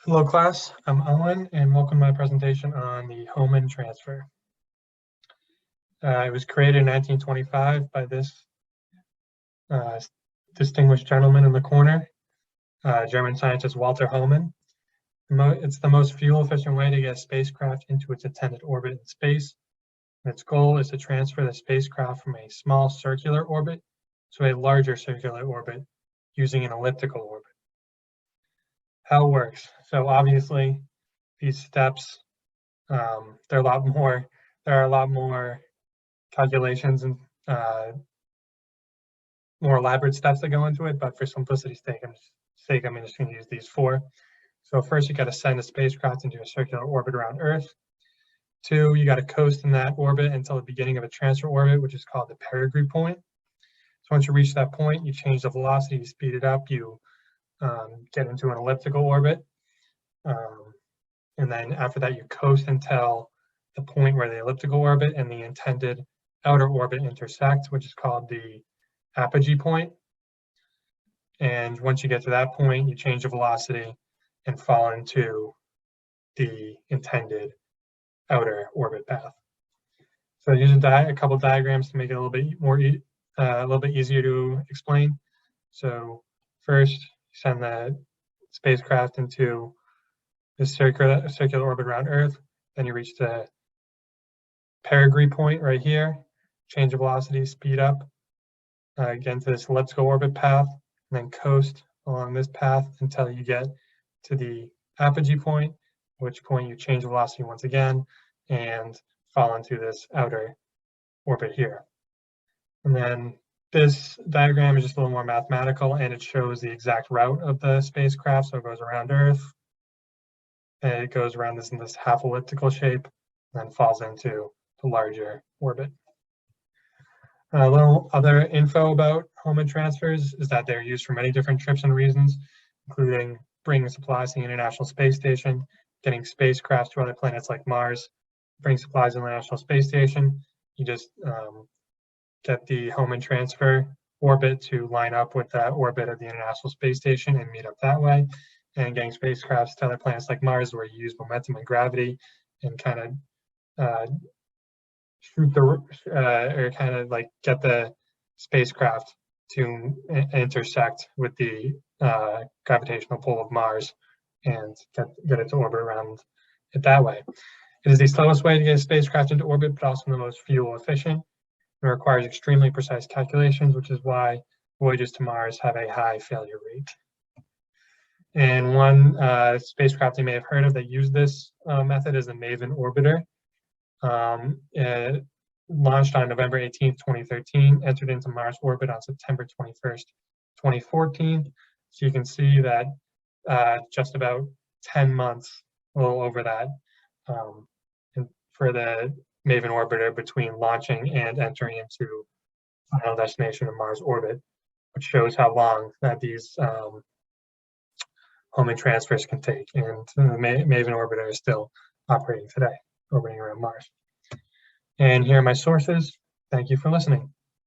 Hello class, I'm Owen and welcome to my presentation on the Hohmann transfer. It was created in 1925 by this distinguished gentleman in the corner, German scientist Walter Hohmann. It's the most fuel efficient way to get a spacecraft into its intended orbit in space. And its goal is to transfer the spacecraft from a small circular orbit to a larger circular orbit using an elliptical orbit. How it works. So obviously these steps, there are a lot more calculations and more elaborate steps that go into it, but for simplicity's sake, I'm just going to use these four. So first, you got to send a spacecraft into a circular orbit around Earth. Two, you got to coast in that orbit until the beginning of a transfer orbit, which is called the perigee point. So once you reach that point, you change the velocity, you speed it up, you get into an elliptical orbit. And then after that, you coast until the point where the elliptical orbit and the intended outer orbit intersect, which is called the apogee point. And once you get to that point, you change the velocity and fall into the intended outer orbit path. So use a couple diagrams to make it a little bit easier to explain. So first, you send the spacecraft into the circular orbit around Earth. Then you reach the perigee point right here, change the velocity, speed up, again to this elliptical orbit path, and then coast along this path until you get to the apogee point, at which point you change the velocity once again and fall into this outer orbit here. And then this diagram is just a little more mathematical, and it shows the exact route of the spacecraft. So it goes around Earth, and it goes around in this half elliptical shape, and then falls into the larger orbit. A little other info about Hohmann transfers is that they're used for many different trips and reasons, including bringing supplies to the International Space Station, getting spacecraft to other planets like Mars, bring supplies to the International Space Station. You just get the Hohmann transfer orbit to line up with the orbit of the International Space Station and meet up that way. And getting spacecrafts to other planets like Mars, where you use momentum and gravity and kind of shoot the or kind of like get the spacecraft to intersect with the gravitational pull of Mars and get it to orbit around it that way. It is the slowest way to get a spacecraft into orbit, but also the most fuel efficient. It requires extremely precise calculations, which is why voyages to Mars have a high failure rate. And one spacecraft you may have heard of that used this method is the MAVEN orbiter. It launched on November 18th, 2013, entered into Mars orbit on September 21st, 2014. So you can see that just about 10 months, a little over that, for the MAVEN orbiter between launching and entering into final destination of Mars orbit, which shows how long that these Hohmann transfers can take. And the MAVEN orbiter is still operating today, orbiting around Mars. And here are my sources. Thank you for listening.